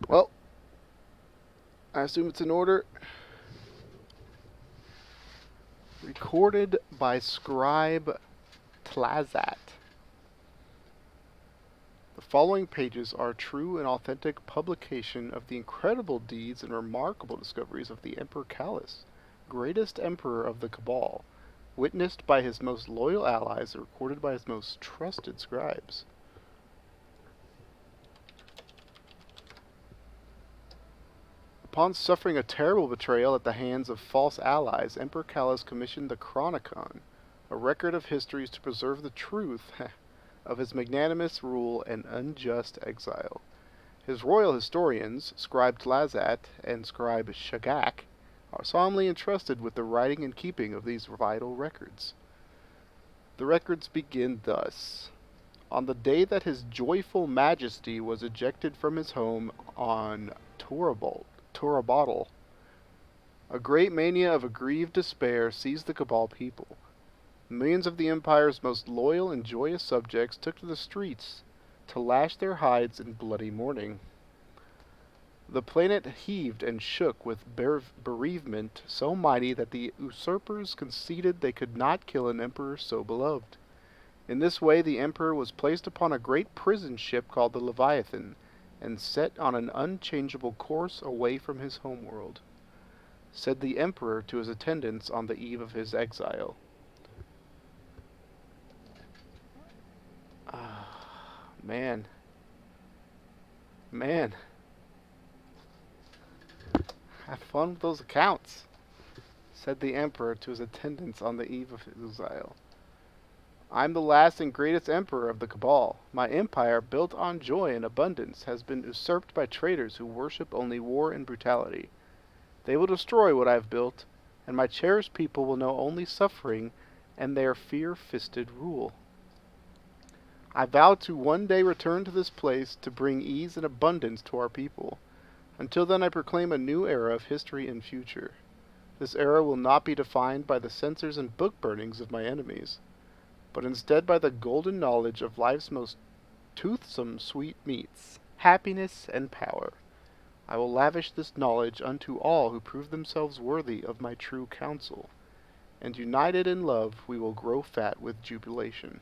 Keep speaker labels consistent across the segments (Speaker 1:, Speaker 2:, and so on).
Speaker 1: Well, I assume it's in order. Recorded by Scribe Tlazat. The following pages are a true and authentic publication of the incredible deeds and remarkable discoveries of the Emperor Callus, greatest emperor of the Cabal, witnessed by his most loyal allies and recorded by his most trusted scribes. Upon suffering a terrible betrayal at the hands of false allies, Emperor Callus commissioned the Chronicon, a record of histories to preserve the truth of his magnanimous rule and unjust exile. His royal historians, Scribe Tlazat and Scribe Shagak, are solemnly entrusted with the writing and keeping of these vital records. The records begin thus. On the day that his joyful majesty was ejected from his home on Torabottle, a great mania of aggrieved despair seized the Cabal people. Millions of the Empire's most loyal and joyous subjects took to the streets to lash their hides in bloody mourning. The planet heaved and shook with bereavement so mighty that the usurpers conceded they could not kill an emperor so beloved. In this way the emperor was placed upon a great prison ship called the Leviathan, and set on an unchangeable course away from his homeworld, said the emperor to his attendants on the eve of his exile. Man. Man. Have fun with those accounts, said the emperor to his attendants on the eve of his exile. I'm the last and greatest emperor of the Cabal. My empire, built on joy and abundance, has been usurped by traitors who worship only war and brutality. They will destroy what I have built, and my cherished people will know only suffering and their fear-fisted rule. I vow to one day return to this place to bring ease and abundance to our people. Until then I proclaim a new era of history and future. This era will not be defined by the censors and book burnings of my enemies, but instead by the golden knowledge of life's most toothsome sweet meats, happiness and power. I will lavish this knowledge unto all who prove themselves worthy of my true counsel, and united in love we will grow fat with jubilation.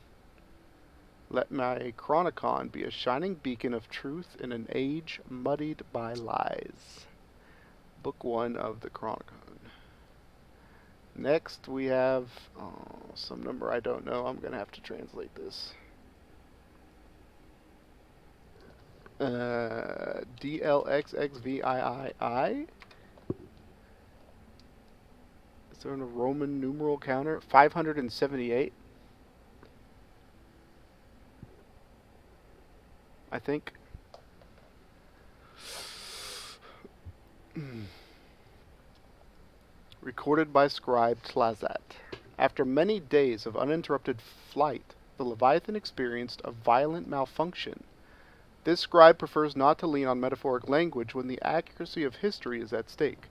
Speaker 1: Let my Chronicon be a shining beacon of truth in an age muddied by lies. Book 1 of the Chronicon. Next we have some number I don't know. I'm going to have to translate this. DLXXVIII. Is there a Roman numeral counter? 578. I think. Recorded by Scribe Tlazat. After many days of uninterrupted flight, the Leviathan experienced a violent malfunction. This scribe prefers not to lean on metaphoric language when the accuracy of history is at stake.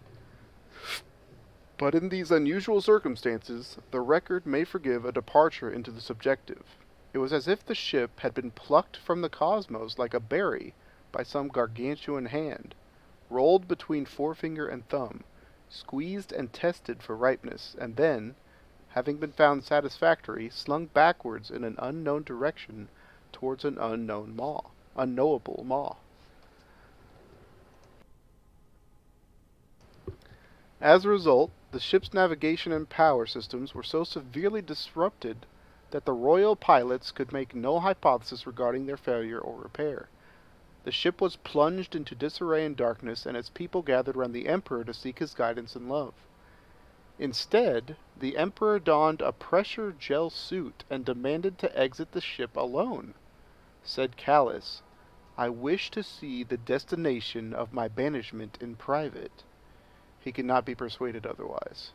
Speaker 1: But in these unusual circumstances, the record may forgive a departure into the subjective. It was as if the ship had been plucked from the cosmos like a berry by some gargantuan hand, rolled between forefinger and thumb, squeezed and tested for ripeness, and then, having been found satisfactory, slung backwards in an unknown direction towards an unknowable maw. As a result, the ship's navigation and power systems were so severely disrupted that the royal pilots could make no hypothesis regarding their failure or repair. The ship was plunged into disarray and darkness, and its people gathered around the Emperor to seek his guidance and love. Instead, the Emperor donned a pressure gel suit and demanded to exit the ship alone. Said Callus, I wish to see the destination of my banishment in private. He could not be persuaded otherwise.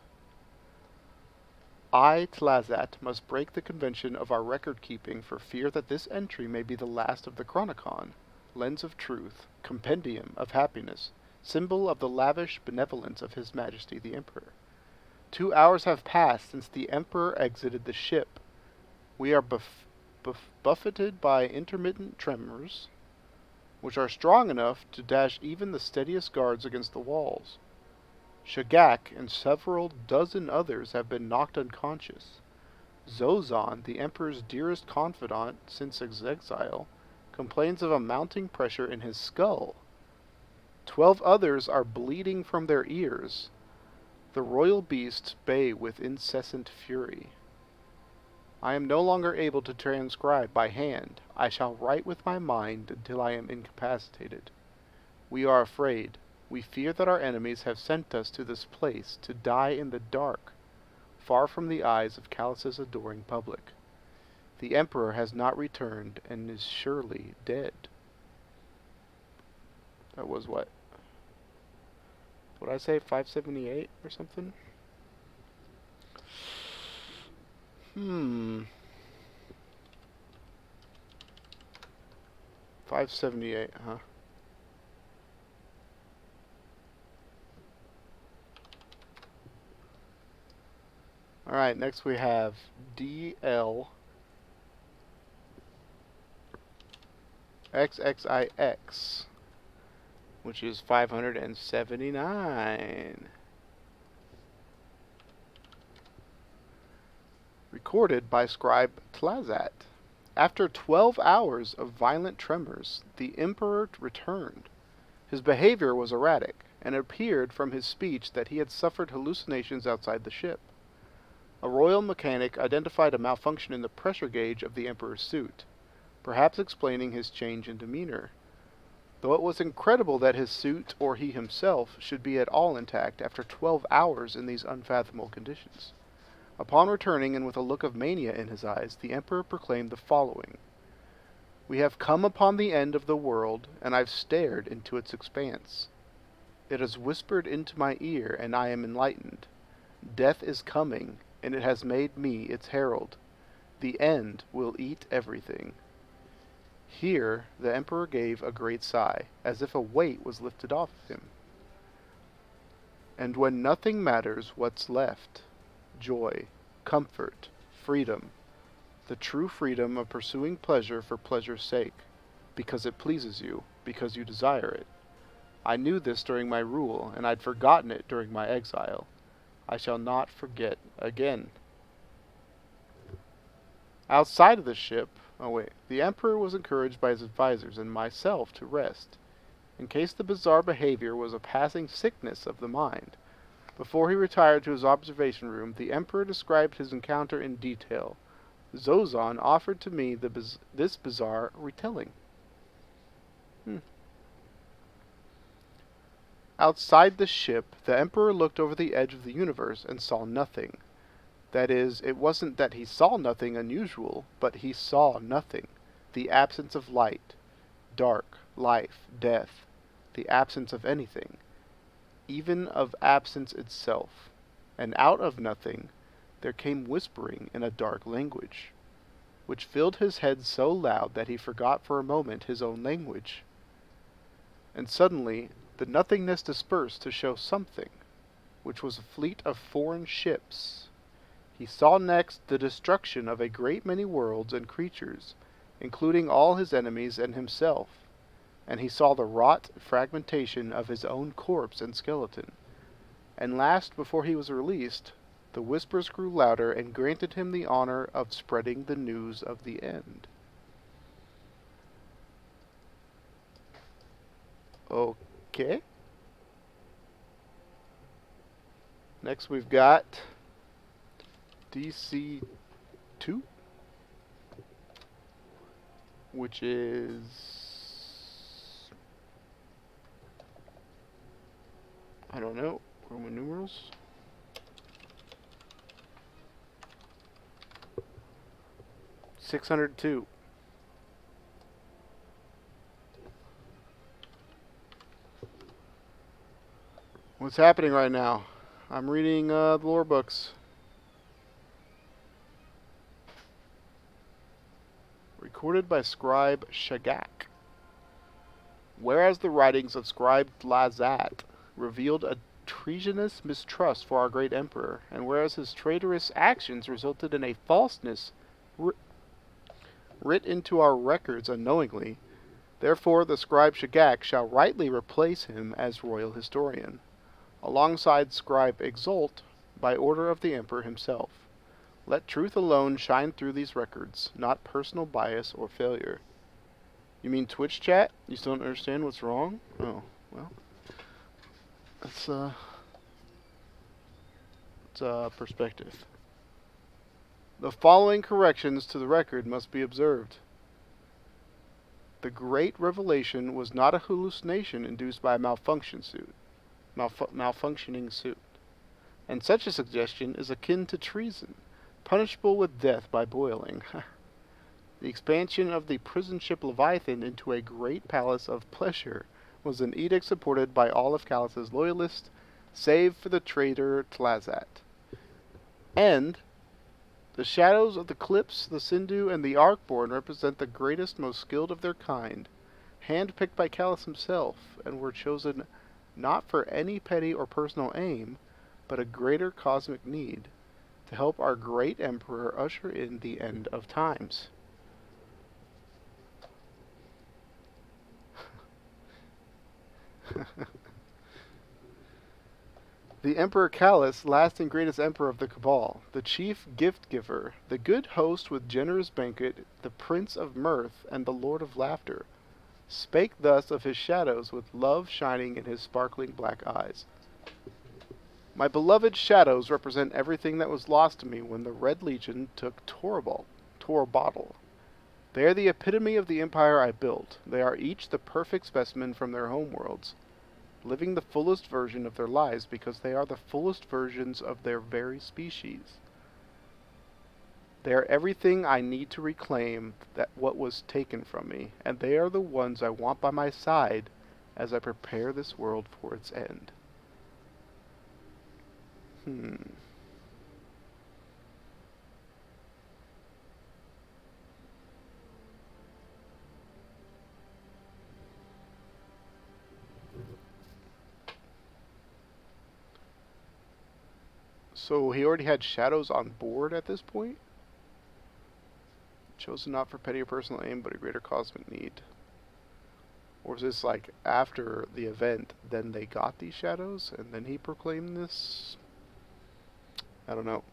Speaker 1: I, Tlazat, must break the convention of our record-keeping for fear that this entry may be the last of the Chronicon, lens of truth, compendium of happiness, symbol of the lavish benevolence of His Majesty the Emperor. 2 hours have passed since the Emperor exited the ship. We are buffeted by intermittent tremors, which are strong enough to dash even the steadiest guards against the walls. Shagak and several dozen others have been knocked unconscious. Zozan, the Emperor's dearest confidant since his exile, complains of a mounting pressure in his skull. 12 others are bleeding from their ears. The royal beasts bay with incessant fury. I am no longer able to transcribe by hand. I shall write with my mind until I am incapacitated. We are afraid. We fear that our enemies have sent us to this place to die in the dark, far from the eyes of Calus's adoring public. The Emperor has not returned and is surely dead. That was what? What did I say? 578 or something? 578, huh? Alright, next we have DL XXIX, which is 579. Recorded by Scribe Tlazat. After 12 hours of violent tremors, the Emperor returned. His behavior was erratic, and it appeared from his speech that he had suffered hallucinations outside the ship. A royal mechanic identified a malfunction in the pressure gauge of the Emperor's suit, perhaps explaining his change in demeanor, though it was incredible that his suit or he himself should be at all intact after 12 hours in these unfathomable conditions. Upon returning and with a look of mania in his eyes, the Emperor proclaimed the following: "We have come upon the end of the world, and I've stared into its expanse. It has whispered into my ear, and I am enlightened. Death is coming, and it has made me its herald. The end will eat everything." Here the Emperor gave a great sigh, as if a weight was lifted off him. "And when nothing matters, what's left? Joy, comfort, freedom. The true freedom of pursuing pleasure for pleasure's sake, because it pleases you, because you desire it. I knew this during my rule, and I'd forgotten it during my exile. I shall not forget again." Outside of the ship, the Emperor was encouraged by his advisors and myself to rest, in case the bizarre behavior was a passing sickness of the mind. Before he retired to his observation room, the Emperor described his encounter in detail. Zozan offered to me this bizarre retelling. Outside the ship, the Emperor looked over the edge of the universe and saw nothing. That is, it wasn't that he saw nothing unusual, but he saw nothing. The absence of light, dark, life, death, the absence of anything, even of absence itself. And out of nothing there came whispering in a dark language, which filled his head so loud that he forgot for a moment his own language. And suddenly the nothingness dispersed to show something, which was a fleet of foreign ships. He saw next the destruction of a great many worlds and creatures, including all his enemies and himself, and he saw the wrought fragmentation of his own corpse and skeleton. And last, before he was released, the whispers grew louder and granted him the honor of spreading the news of the end. Okay. Next we've got DC2, which is I don't know, Roman numerals. $602. What's happening right now? I'm reading the lore books. Recorded by Scribe Shagak. Whereas the writings of Scribe Tlazat revealed a treasonous mistrust for our great emperor, and whereas his traitorous actions resulted in a falseness writ into our records unknowingly, Therefore the scribe Shagak shall rightly replace him as royal historian, alongside scribe Exult, by order of the emperor himself. Let truth alone shine through these records, not personal bias or failure. You mean Twitch chat? You still don't understand what's wrong? Oh, well, that's perspective. The following corrections to the record must be observed. The great revelation was not a hallucination induced by a malfunctioning suit. And such a suggestion is akin to treason, punishable with death by boiling. The expansion of the prison ship Leviathan into a great palace of pleasure was an edict supported by all of Calus's loyalists, save for the traitor Tlazat. And the shadows of the Clips, the Sindhu, and the Arkborn represent the greatest, most skilled of their kind, handpicked by Calus himself, and were chosen not for any petty or personal aim, but a greater cosmic need, to help our great emperor usher in the end of times. The Emperor Calus, last and greatest emperor of the Cabal, the chief gift-giver, the good host with generous banquet, the prince of mirth, and the lord of laughter, spake thus of his shadows with love shining in his sparkling black eyes. My beloved shadows represent everything that was lost to me when the Red Legion took Torobottle. They are the epitome of the empire I built. They are each the perfect specimen from their homeworlds, living the fullest version of their lives because they are the fullest versions of their very species. They are everything I need to reclaim that what was taken from me, and they are the ones I want by my side as I prepare this world for its end. So he already had shadows on board at this point? Chosen not for petty or personal aim, but a greater cosmic need. Or was this like after the event, then they got these shadows, and then he proclaimed this? I don't know.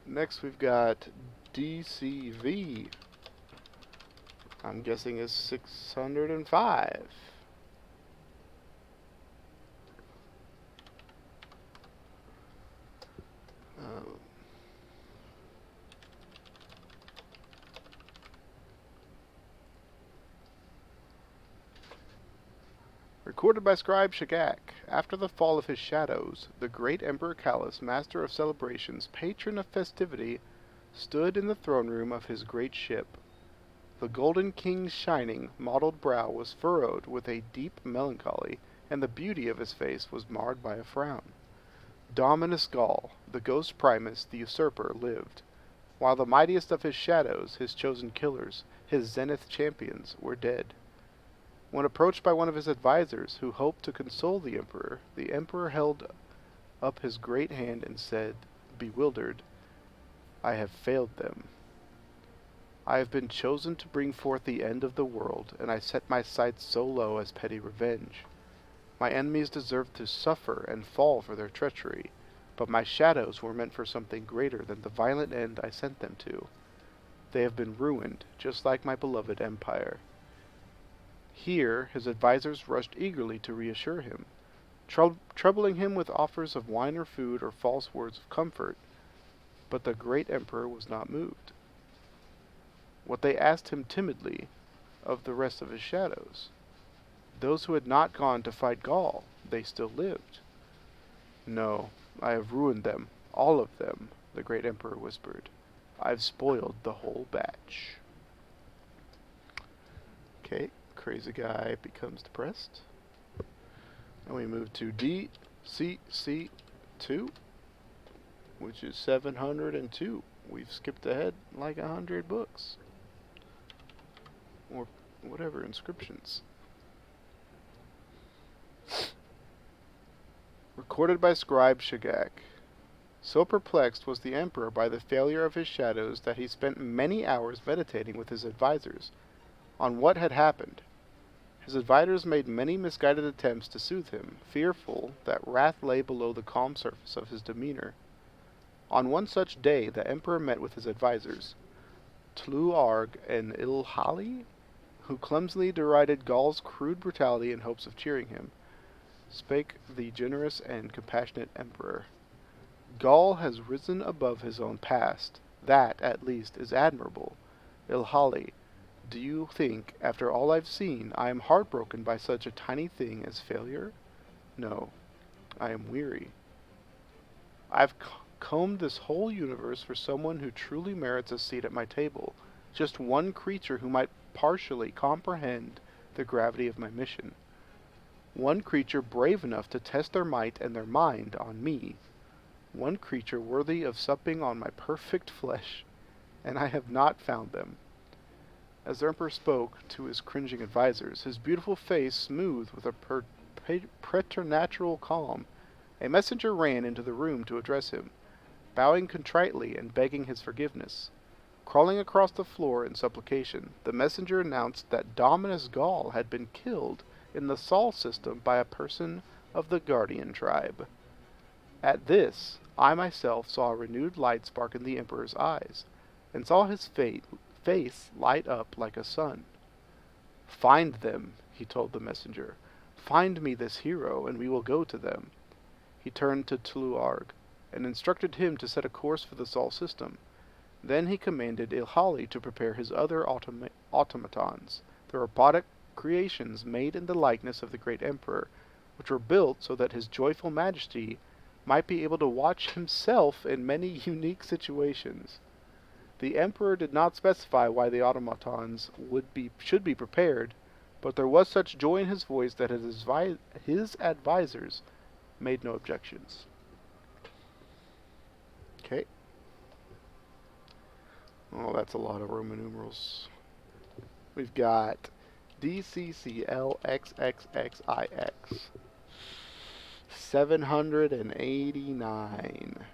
Speaker 1: Next we've got DCV. I'm guessing is 605. Recorded by Scribe Shagak. After the fall of his shadows, the great Emperor Calus, master of celebrations, patron of festivity, stood in the throne room of his great ship. The Golden King's shining, mottled brow was furrowed with a deep melancholy, and the beauty of his face was marred by a frown. Dominus Gaul, the ghost primus, the usurper, lived, while the mightiest of his shadows, his chosen killers, his zenith champions, were dead. When approached by one of his advisors, who hoped to console the emperor held up his great hand and said, bewildered, I have failed them. I have been chosen to bring forth the end of the world, and I set my sights so low as petty revenge. My enemies deserve to suffer and fall for their treachery, but my shadows were meant for something greater than the violent end I sent them to. They have been ruined, just like my beloved empire. Here his advisors rushed eagerly to reassure him, troubling him with offers of wine or food or false words of comfort, but the great emperor was not moved. What they asked him timidly of the rest of his shadows. Those who had not gone to fight Gaul, they still lived. No, I have ruined them, all of them, the great emperor whispered. I've spoiled the whole batch. Okay, crazy guy becomes depressed. And we move to DCC2, which is 702. We've skipped ahead like 100 books. Or whatever, inscriptions. Recorded by Scribe Shagak. So perplexed was the emperor by the failure of his shadows that he spent many hours meditating with his advisors on what had happened. His advisors made many misguided attempts to soothe him, fearful that wrath lay below the calm surface of his demeanor. On one such day the emperor met with his advisors, Tluarg and Ilhali, who clumsily derided Gaul's crude brutality in hopes of cheering him. Spake the generous and compassionate emperor. Gaul has risen above his own past. That, at least, is admirable. Ilhali, do you think, after all I've seen, I am heartbroken by such a tiny thing as failure? No, I am weary. I've combed this whole universe for someone who truly merits a seat at my table. Just one creature who might partially comprehend the gravity of my mission. One creature brave enough to test their might and their mind on me. One creature worthy of supping on my perfect flesh, and I have not found them. As the emperor spoke to his cringing advisors, his beautiful face smoothed with a preternatural calm, a messenger ran into the room to address him, bowing contritely and begging his forgiveness. Crawling across the floor in supplication, the messenger announced that Dominus Gaul had been killed in the Sol system by a person of the Guardian tribe. At this, I myself saw a renewed light spark in the emperor's eyes, and saw his face light up like a sun. Find them, he told the messenger. Find me this hero, and we will go to them. He turned to Tluarg, and instructed him to set a course for the Sol system. Then he commanded Ilhali to prepare his other automatons, the robotic creations made in the likeness of the great emperor, which were built so that his joyful majesty might be able to watch himself in many unique situations. The emperor did not specify why the automatons should be prepared, but there was such joy in his voice that his advisors made no objections. Okay. Oh, that's a lot of Roman numerals. We've got DCCLXXXIX 789.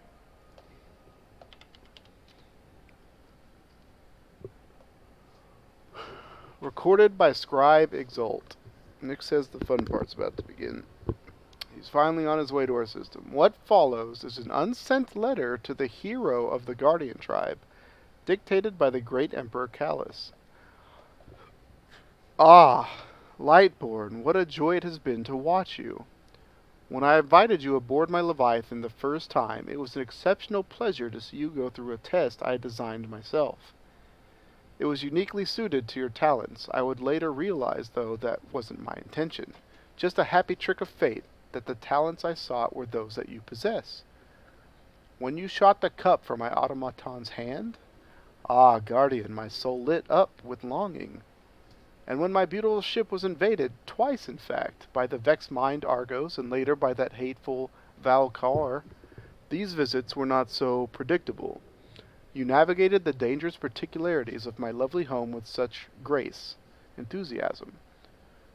Speaker 1: Recorded by Scribe Exult. Nick says the fun part's about to begin. He's finally on his way to our system. What follows is an unsent letter to the hero of the Guardian tribe, dictated by the great Emperor Callus. Ah, Lightborn, what a joy it has been to watch you. When I invited you aboard my Leviathan the first time, it was an exceptional pleasure to see you go through a test I designed myself. It was uniquely suited to your talents. I would later realize, though, that wasn't my intention. Just a happy trick of fate, that the talents I sought were those that you possess. When you shot the cup from my automaton's hand, ah, Guardian, my soul lit up with longing. And when my beautiful ship was invaded, twice in fact, by the vexed-mind Argos and later by that hateful Valcar, these visits were not so predictable. You navigated the dangerous particularities of my lovely home with such grace, enthusiasm.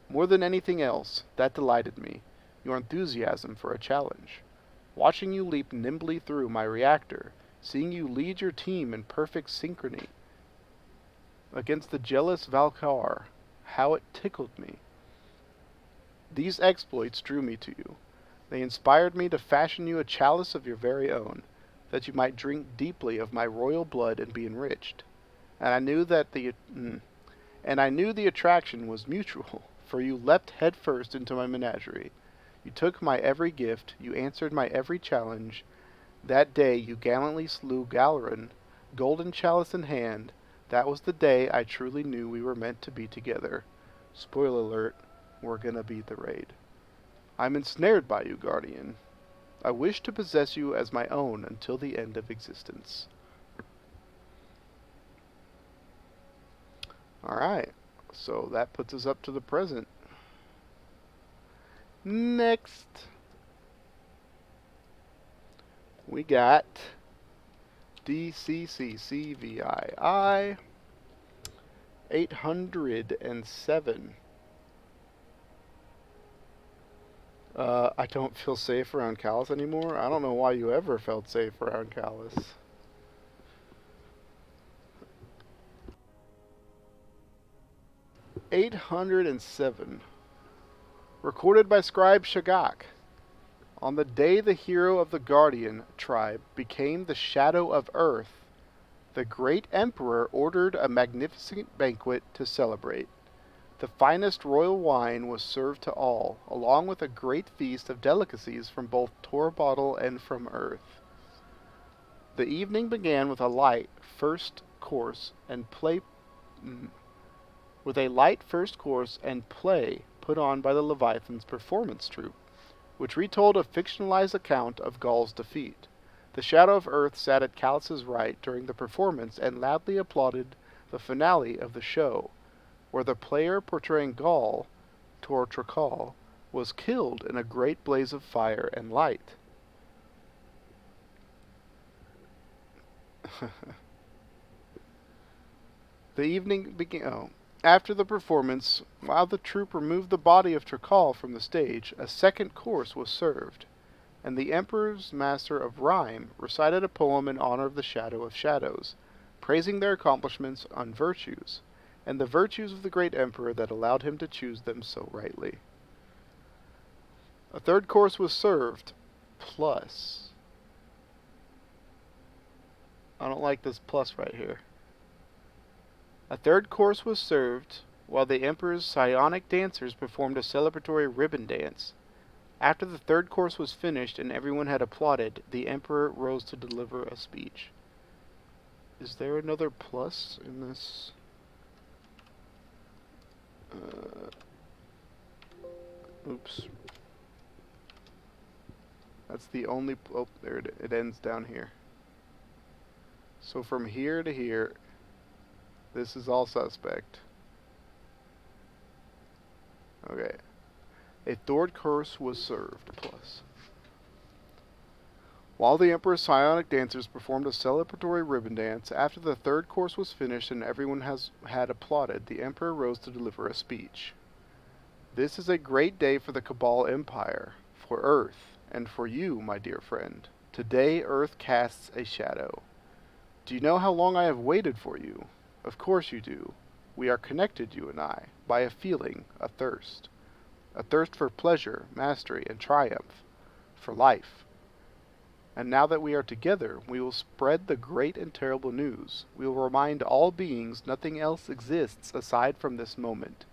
Speaker 1: More than anything else, that delighted me, your enthusiasm for a challenge. Watching you leap nimbly through my reactor, seeing you lead your team in perfect synchrony against the jealous Valcar, how it tickled me. These exploits drew me to you. They inspired me to fashion you a chalice of your very own, that you might drink deeply of my royal blood and be enriched. And I knew the attraction was mutual, for you leapt head first into my menagerie. You took my every gift, you answered my every challenge. That day you gallantly slew Galeron, golden chalice in hand. That was the day I truly knew we were meant to be together. Spoiler alert, we're gonna beat the raid. I'm ensnared by you, Guardian. I wish to possess you as my own until the end of existence. Alright, so that puts us up to the present. Next, we got DCCCVII 807. I don't feel safe around Callus anymore. I don't know why you ever felt safe around Callus. 807. Recorded by scribe Shagak. On the day the hero of the Guardian tribe became the shadow of Earth, the great emperor ordered a magnificent banquet to celebrate. The finest royal wine was served to all, along with a great feast of delicacies from both Torbottle and from Earth. The evening began with a light first course and play put on by the Leviathan's performance troupe, which retold a fictionalized account of Gaul's defeat. The Shadow of Earth sat at Callus's right during the performance and loudly applauded the finale of the show, where the player portraying Gaul, Tor Trakal, was killed in a great blaze of fire and light. The evening began. After the performance, while the troupe removed the body of Trakal from the stage, a second course was served, and the Emperor's master of rhyme recited a poem in honor of the Shadow of Shadows, praising their accomplishments and virtues, and the virtues of the great Emperor that allowed him to choose them so rightly. A third course was served, plus. I don't like this plus right here. A third course was served, while the Emperor's psionic dancers performed a celebratory ribbon dance. After the third course was finished and everyone had applauded, the Emperor rose to deliver a speech. Is there another plus in this? Oops. That's the only... Oh, there it ends down here. So from here to here, this is all suspect. Okay. A third course was served, plus. While the Emperor's psionic dancers performed a celebratory ribbon dance, after the third course was finished and everyone had applauded, the Emperor rose to deliver a speech. This is a great day for the Cabal Empire, for Earth, and for you, my dear friend. Today Earth casts a shadow. Do you know how long I have waited for you? Of course you do. We are connected, you and I, by a feeling, a thirst. A thirst for pleasure, mastery, and triumph. For life. And now that we are together, we will spread the great and terrible news. We will remind all beings nothing else exists aside from this moment.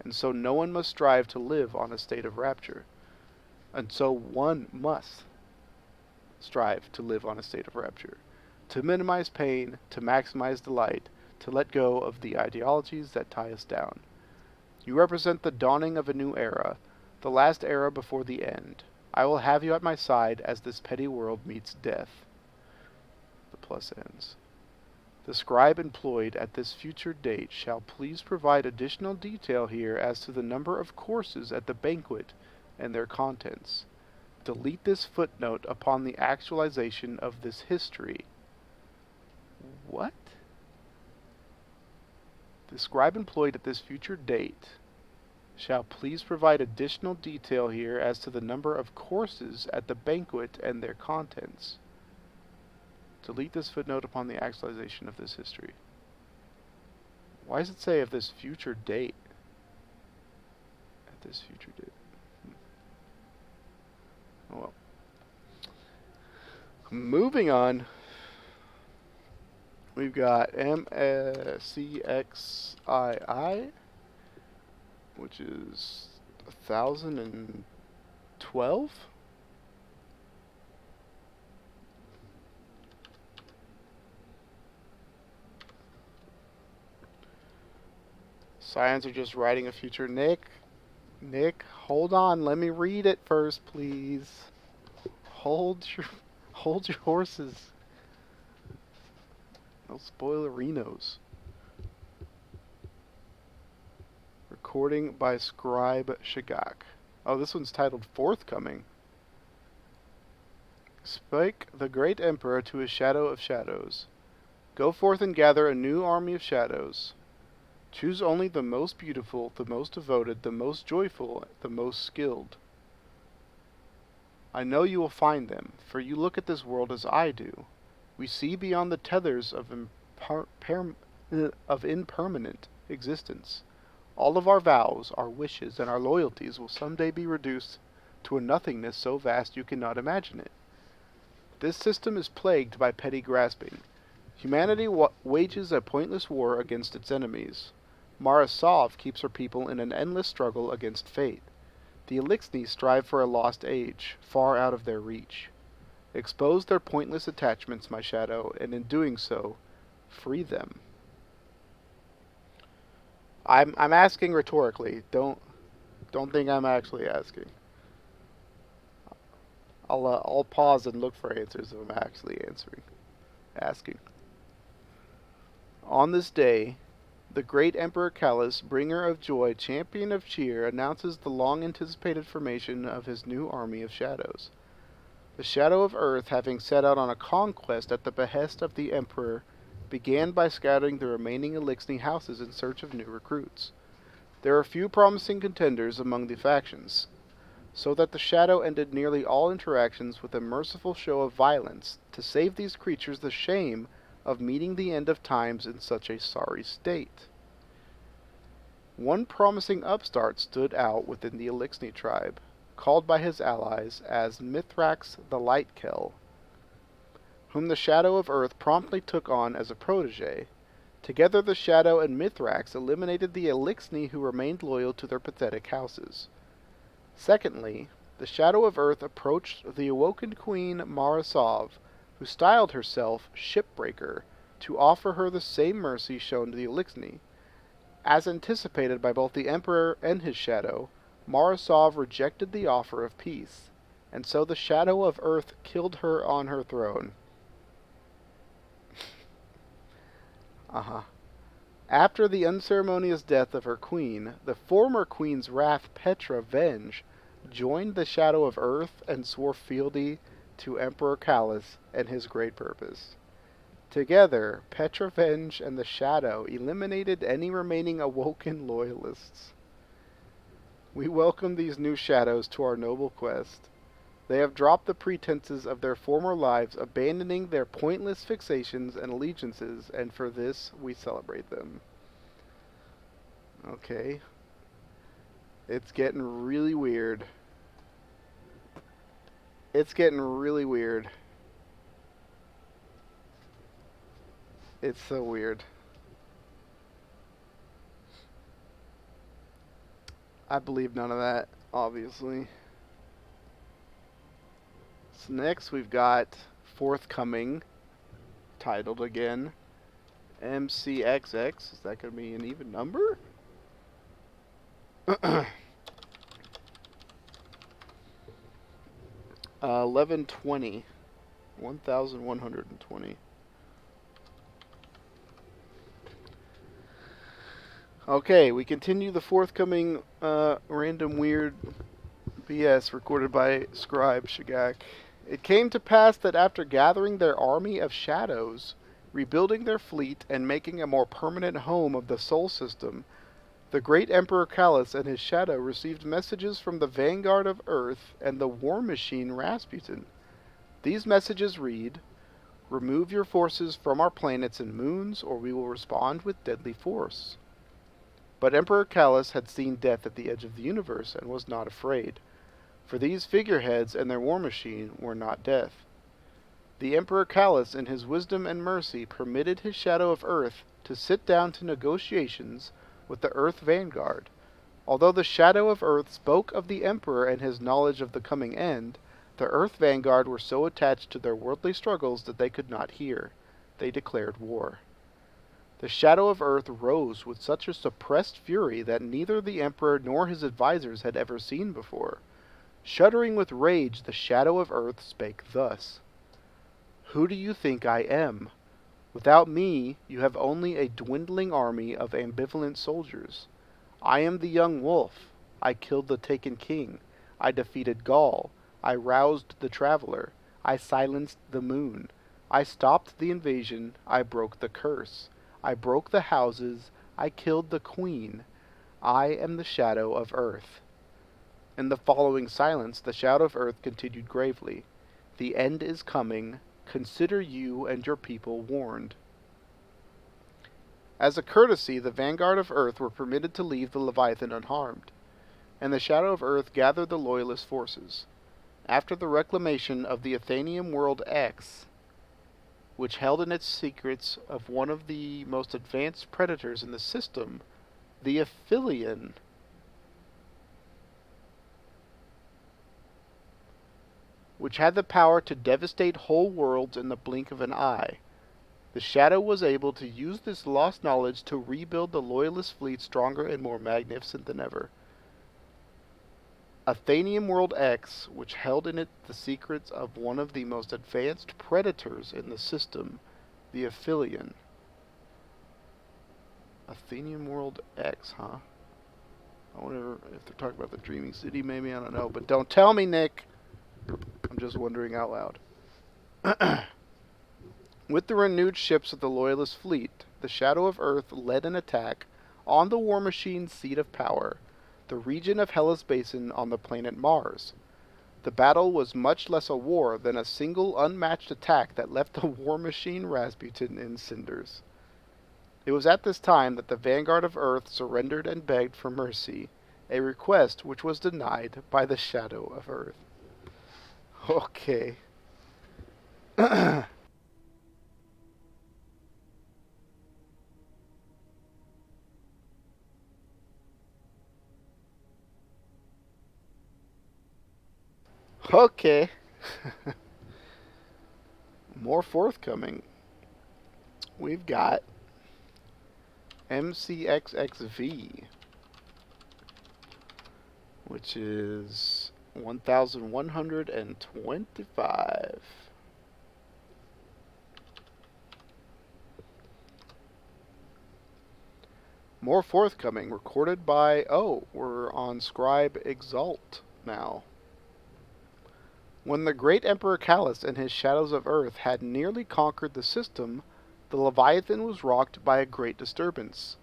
Speaker 1: And so no one must strive to live on a state of rapture. And so one must strive to live on a state of rapture. To minimize pain, to maximize delight, to let go of the ideologies that tie us down. You represent the dawning of a new era, the last era before the end. I will have you at my side as this petty world meets death. The plus ends. The scribe employed at this future date shall please provide additional detail here as to the number of courses at the banquet and their contents. Delete this footnote upon the actualization of this history. What? The scribe employed at this future date shall please provide additional detail here as to the number of courses at the banquet and their contents. Delete this footnote upon the actualization of this history. Why does it say of this future date? At this future date. Oh well. Moving on. We've got MSCXII, which is 1012. Scions are just writing a future. Nick, hold on. Let me read it first, please. Hold your horses. No spoilerinos. Recording by Scribe Shagak. Oh, this one's titled Forthcoming. Spike the great emperor to his shadow of shadows. Go forth and gather a new army of shadows. Choose only the most beautiful, the most devoted, the most joyful, the most skilled. I know you will find them, for you look at this world as I do. We see beyond the tethers of, of impermanent existence. All of our vows, our wishes, and our loyalties will someday be reduced to a nothingness so vast you cannot imagine it. This system is plagued by petty grasping. Humanity wages a pointless war against its enemies. Mara Sov keeps her people in an endless struggle against fate. The Elixni strive for a lost age, far out of their reach. Expose their pointless attachments, my shadow, and in doing so, free them. I'm asking rhetorically. Don't think I'm actually asking. I'll pause and look for answers if I'm actually asking. On this day, the great Emperor Callus, bringer of joy, champion of cheer, announces the long-anticipated formation of his new army of shadows. The Shadow of Earth, having set out on a conquest at the behest of the Emperor, began by scouting the remaining Elixni houses in search of new recruits. There are few promising contenders among the factions, so that the Shadow ended nearly all interactions with a merciful show of violence to save these creatures the shame of meeting the end of times in such a sorry state. One promising upstart stood out within the Elixni tribe, called by his allies as Mithrax the Lightkill, whom the Shadow of Earth promptly took on as a protege. Together the Shadow and Mithrax eliminated the Elixni who remained loyal to their pathetic houses. Secondly, the Shadow of Earth approached the awoken queen Mara Sov, who styled herself Shipbreaker, to offer her the same mercy shown to the Elixni. As anticipated by both the Emperor and his Shadow, Mara Sov rejected the offer of peace, and so the Shadow of Earth killed her on her throne. After the unceremonious death of her queen, the former queen's wrath Petra Venge joined the Shadow of Earth and swore fealty to Emperor Callus and his great purpose. Together, Petra Venge and the Shadow eliminated any remaining awoken loyalists. We welcome these new shadows to our noble quest. They have dropped the pretenses of their former lives, abandoning their pointless fixations and allegiances, and for this we celebrate them. Okay. It's getting really weird. It's getting really weird. It's so weird. I believe none of that, obviously. So next we've got forthcoming, titled again, MCXX. Is that going to be an even number? 1120. 1120. Okay, we continue the forthcoming random weird BS recorded by Scribe Shagak. It came to pass that after gathering their army of shadows, rebuilding their fleet, and making a more permanent home of the Sol system, the great Emperor Callus and his shadow received messages from the Vanguard of Earth and the war machine Rasputin. These messages read, "Remove your forces from our planets and moons, or we will respond with deadly force." But Emperor Callus had seen death at the edge of the universe and was not afraid, for these figureheads and their war machine were not death. The Emperor Callus, in his wisdom and mercy, permitted his Shadow of Earth to sit down to negotiations with the Earth Vanguard. Although the Shadow of Earth spoke of the Emperor and his knowledge of the coming end, the Earth Vanguard were so attached to their worldly struggles that they could not hear. They declared war. The Shadow of Earth rose with such a suppressed fury that neither the Emperor nor his advisors had ever seen before. Shuddering with rage, the Shadow of Earth spake thus: "Who do you think I am? Without me, you have only a dwindling army of ambivalent soldiers. I am the young wolf. I killed the taken king. I defeated Gaul. I roused the traveler. I silenced the moon. I stopped the invasion. I broke the curse. I broke the houses. I killed the queen. I am the Shadow of Earth." In the following silence, the Shadow of Earth continued gravely. The end is coming. Consider you and your people warned. As a courtesy, the vanguard of Earth were permitted to leave the Leviathan unharmed, and the Shadow of Earth gathered the Loyalist forces. After the reclamation of the Athenium World X, which held in its secrets of one of the most advanced predators in the system, the Aphelion, which had the power to devastate whole worlds in the blink of an eye. The Shadow was able to use this lost knowledge to rebuild the Loyalist fleet stronger and more magnificent than ever. Athenium World X, which held in it the secrets of one of the most advanced predators in the system, the Aphelion. Athenium World X, huh? I wonder if they're talking about the Dreaming City, maybe, I don't know. But don't tell me, Nick! I'm just wondering out loud. With the renewed ships of the Loyalist fleet, the Shadow of Earth led an attack on the War Machine's seat of power, the region of Hellas Basin on the planet Mars. The battle was much less a war than a single unmatched attack that left the War Machine Rasputin in cinders. It was at this time that the vanguard of Earth surrendered and begged for mercy, a request which was denied by the Shadow of Earth. Okay. Okay. More forthcoming. We've got MCXXV, which is 1125. More forthcoming, recorded by, we're on Scribe Exalt now. When the great Emperor Callus and his Shadows of Earth had nearly conquered the system, the Leviathan was rocked by a great disturbance.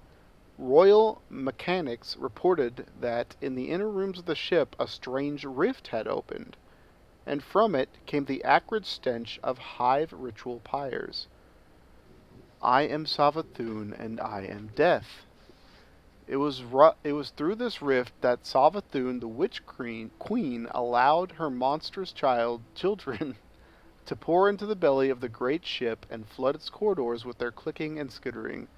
Speaker 1: Royal mechanics reported that in the inner rooms of the ship a strange rift had opened, and from it came the acrid stench of hive ritual pyres. I am Savathun, and I am Death. It was through this rift that Savathun, the Witch Queen, allowed her monstrous children to pour into the belly of the great ship and flood its corridors with their clicking and skittering.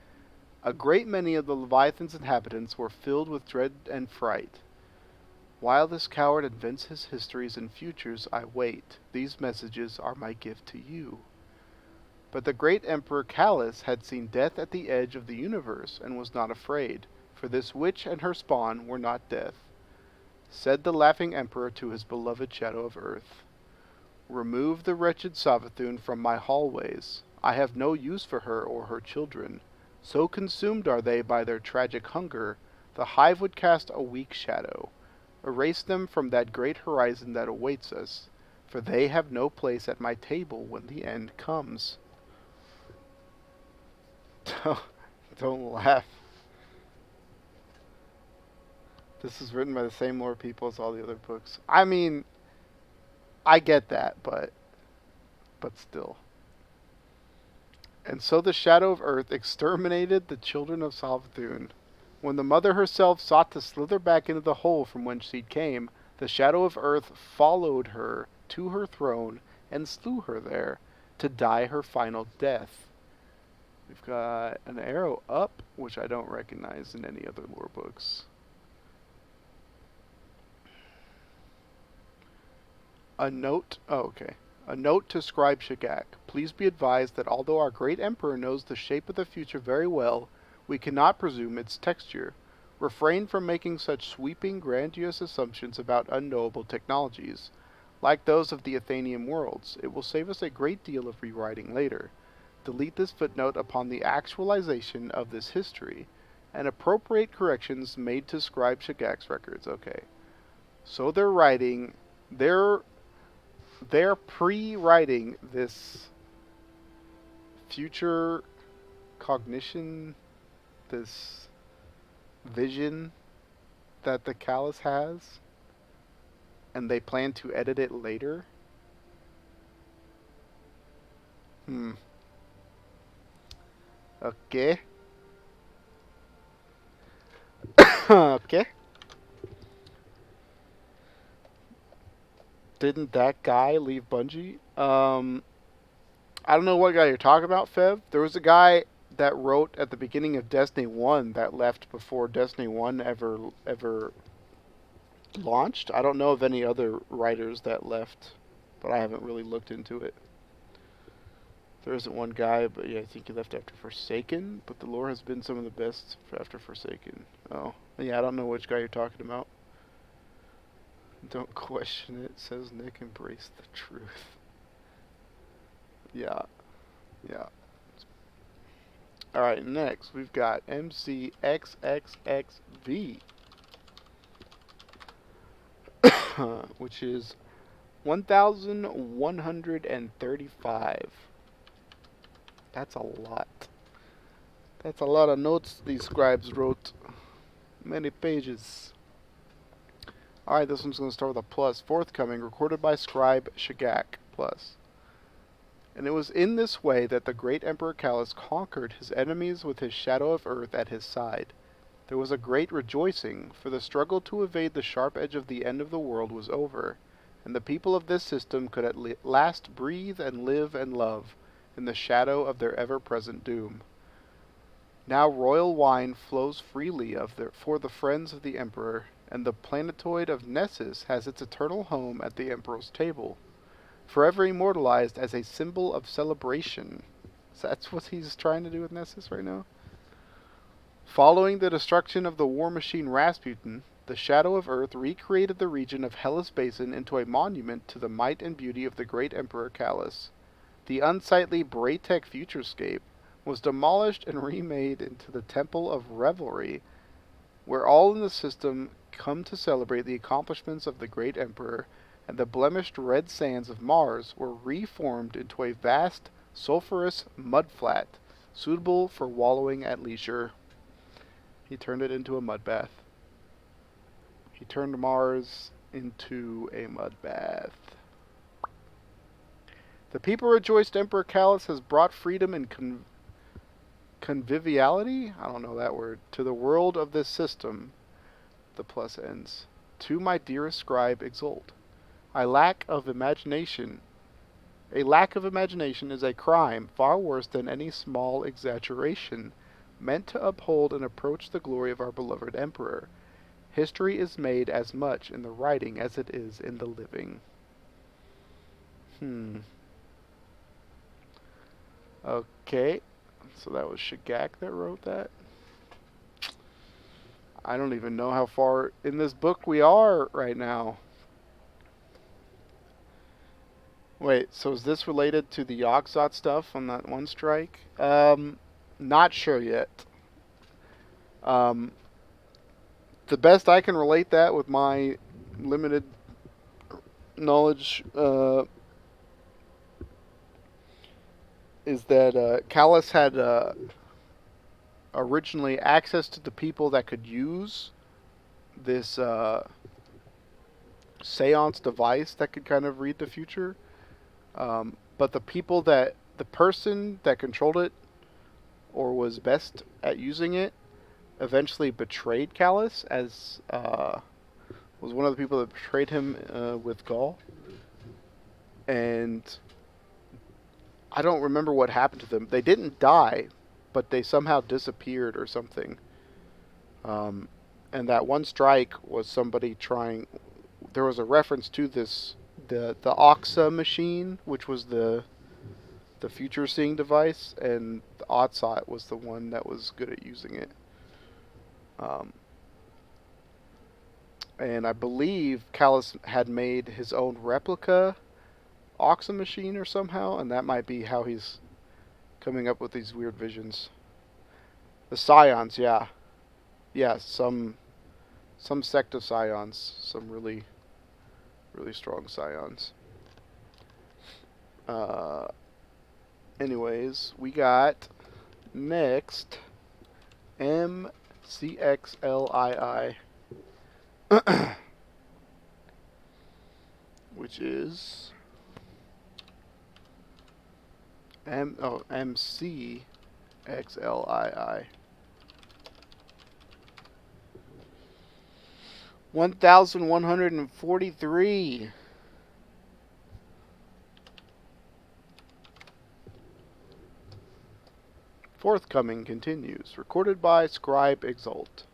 Speaker 1: A great many of the Leviathan's inhabitants were filled with dread and fright. While this coward invents his histories and futures, I wait. These messages are my gift to you. But the great Emperor Callus had seen death at the edge of the universe and was not afraid, for this witch and her spawn were not death. Said the laughing emperor to his beloved Shadow of Earth, remove the wretched Savathun from my hallways. I have no use for her or her children. So consumed are they by their tragic hunger, the hive would cast a weak shadow. Erase them from that great horizon that awaits us, for they have no place at my table when the end comes. Don't laugh. This is written by the same lore people as all the other books. I mean, I get that, but still. And so the Shadow of Earth exterminated the children of Savathun. When the mother herself sought to slither back into the hole from whence she came, the Shadow of Earth followed her to her throne and slew her there, to die her final death. We've got an arrow up, which I don't recognize in any other lore books. A note, A note to Scribe Shagak. Please be advised that although our great emperor knows the shape of the future very well, we cannot presume its texture. Refrain from making such sweeping, grandiose assumptions about unknowable technologies. Like those of the Athenian worlds, it will save us a great deal of rewriting later. Delete this footnote upon the actualization of this history, and appropriate corrections made to Scribe Shagak's records. Okay. So they're pre-writing this future cognition, this vision that the Callus has. and they plan to edit it later. Hmm. Okay. Okay. Didn't that guy leave Bungie? I don't know what guy you're talking about, Fev. There was a guy that wrote at the beginning of Destiny 1 that left before Destiny 1 ever launched. I don't know of any other writers that left, but I haven't really looked into it. There isn't one guy, but yeah, I think he left after Forsaken, but the lore has been some of the best after Forsaken. Oh, yeah, I don't know which guy you're talking about. Don't question it, says Nick. Embrace the truth. Yeah, yeah. Alright, next we've got MCXXXV, which is 1,135. That's a lot. That's a lot of notes these scribes wrote. Many pages. Alright, this one's going to start with a plus. Forthcoming, recorded by Scribe Shagak, plus. And it was in this way that the great Emperor Callus conquered his enemies with his shadow of earth at his side. There was a great rejoicing, for the struggle to evade the sharp edge of the end of the world was over, and the people of this system could at last breathe and live and love in the shadow of their ever-present doom. Now royal wine flows freely for the friends of the Emperor, and the planetoid of Nessus has its eternal home at the Emperor's table, forever immortalized as a symbol of celebration. So that's what he's trying to do with Nessus right now? Following the destruction of the war machine Rasputin, the Shadow of Earth recreated the region of Hellas Basin into a monument to the might and beauty of the great Emperor Callus. The unsightly Braytech futurescape was demolished and remade into the Temple of Revelry, where all in the system come to celebrate the accomplishments of the great Emperor, and the blemished red sands of Mars were reformed into a vast, sulphurous mudflat, suitable for wallowing at leisure. He turned it into a mud bath. He turned Mars into a mud bath. The people rejoiced Emperor Callus has brought freedom and conviviality, I don't know that word, to the world of this system. The plus ends. To my dearest scribe exult. A lack of imagination is a crime far worse than any small exaggeration, meant to uphold and approach the glory of our beloved emperor. History is made as much in the writing as it is in the living. Okay. So that was Shagak that wrote that. I don't even know how far in this book we are right now. Wait, so is this related to the Yogg-Sothoth stuff on that one strike? Not sure yet. The best I can relate that with my limited knowledge is that Callus had originally access to the people that could use this seance device that could kind of read the future. But the person that controlled it or was best at using it eventually betrayed Callus, as was one of the people that betrayed him with Gaul. And I don't remember what happened to them. They didn't die, but they somehow disappeared or something. And that one strike was somebody trying. There was a reference to this, the Oxa machine, which was the future seeing device, and the Otsot was the one that was good at using it. And I believe Callus had made his own replica Oxa machine or somehow, and that might be how he's coming up with these weird visions. The Scions, yeah. Yeah, some sect of Scions, some really strong Scions. Anyways, we got next MCXLII. which is MCXLII. 1143. Forthcoming continues. Recorded by Scribe Exult.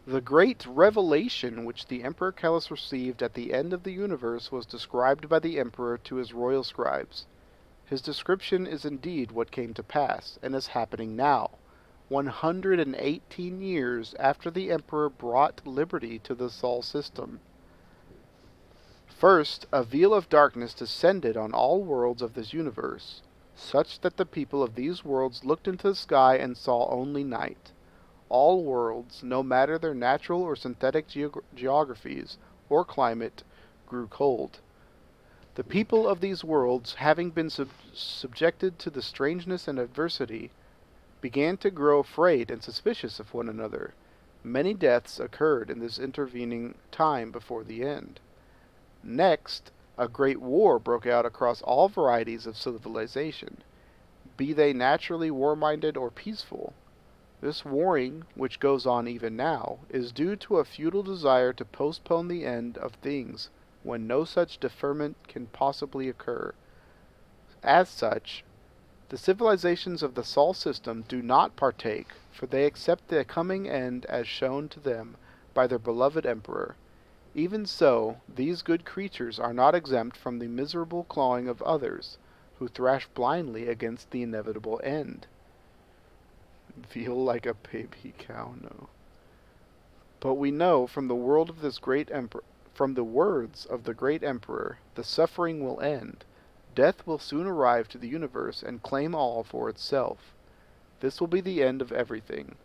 Speaker 1: The great revelation which the Emperor Callus received at the end of the universe was described by the Emperor to his royal scribes. His description is indeed what came to pass, and is happening now, 118 years after the Emperor brought liberty to the Sol system. First, a veil of darkness descended on all worlds of this universe, such that the people of these worlds looked into the sky and saw only night. All worlds, no matter their natural or synthetic geographies or climate, grew cold. The people of these worlds, having been subjected to the strangeness and adversity, began to grow afraid and suspicious of one another. Many deaths occurred in this intervening time before the end. Next, a great war broke out across all varieties of civilization, be they naturally war-minded or peaceful. This warring, which goes on even now, is due to a futile desire to postpone the end of things when no such deferment can possibly occur. As such, the civilizations of the Sol system do not partake, for they accept the coming end as shown to them by their beloved Emperor. Even so, these good creatures are not exempt from the miserable clawing of others, who thrash blindly against the inevitable end. Feel like a baby cow, no. But we know from the world of this great emperor, from the words of the great emperor, the suffering will end. Death will soon arrive to the universe and claim all for itself. This will be the end of everything.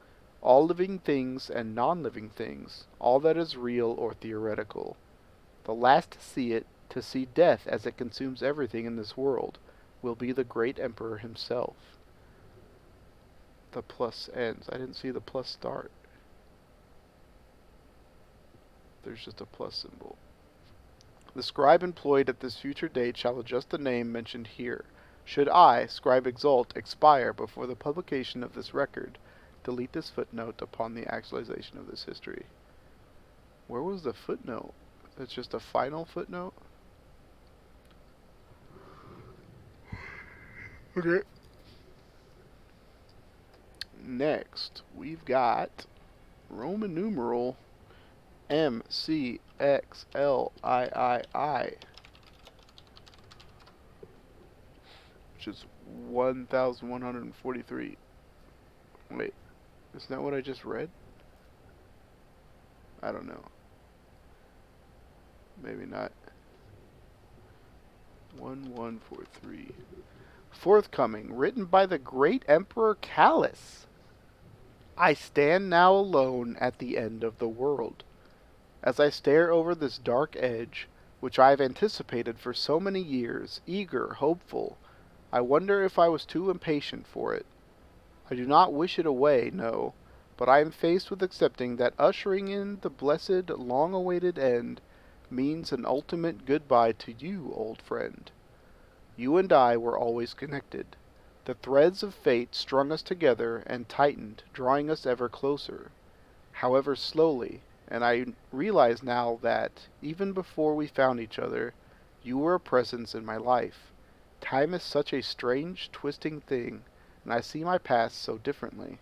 Speaker 1: All living things and non-living things, all that is real or theoretical. The last to see it, to see death as it consumes everything in this world, will be the great emperor himself. The plus ends. I didn't see the plus start. There's just a plus symbol. The scribe employed at this future date shall adjust the name mentioned here. Should I, Scribe Exult, expire before the publication of this record, delete this footnote upon the actualization of this history. Where was the footnote? It's just a final footnote? Okay. Next, we've got Roman numeral MCXLIII, which is 1143. Wait, isn't that what I just read? I don't know. Maybe not. 1143. Forthcoming, written by the great Emperor Callus. I stand now alone at the end of the world. As I stare over this dark edge, which I have anticipated for so many years, eager, hopeful, I wonder if I was too impatient for it. I do not wish it away, no, but I am faced with accepting that ushering in the blessed, long-awaited end means an ultimate goodbye to you, old friend. You and I were always connected. The threads of fate strung us together and tightened, drawing us ever closer, however slowly, and I realize now that, even before we found each other, you were a presence in my life. Time is such a strange, twisting thing, and I see my past so differently.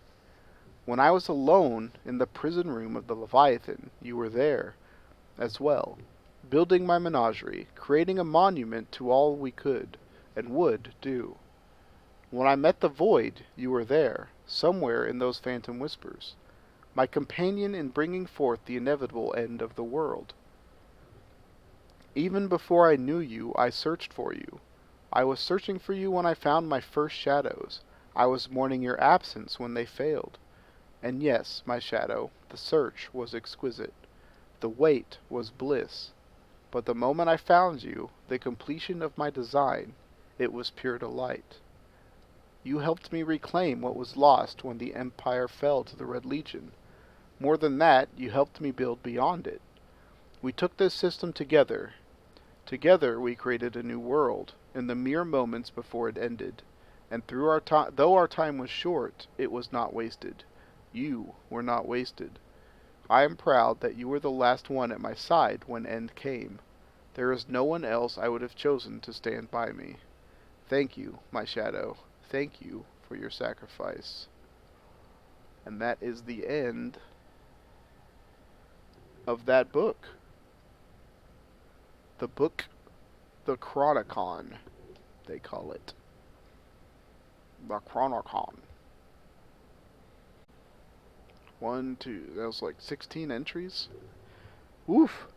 Speaker 1: When I was alone in the prison room of the Leviathan, you were there, as well, building my menagerie, creating a monument to all we could, and would, do. When I met the Void, you were there, somewhere in those phantom whispers, my companion in bringing forth the inevitable end of the world. Even before I knew you, I searched for you. I was searching for you when I found my first shadows. I was mourning your absence when they failed. And yes, my shadow, the search was exquisite. The wait was bliss. But the moment I found you, the completion of my design, it was pure delight. You helped me reclaim what was lost when the Empire fell to the Red Legion. More than that, you helped me build beyond it. We took this system together. Together we created a new world, in the mere moments before it ended. And though our time was short, it was not wasted. You were not wasted. I am proud that you were the last one at my side when end came. There is no one else I would have chosen to stand by me. Thank you, my shadow. Thank you for your sacrifice. And that is the end of that book. The book, the Chronicon, they call it. The Chronicon. One, two, that was like 16 entries? Woof!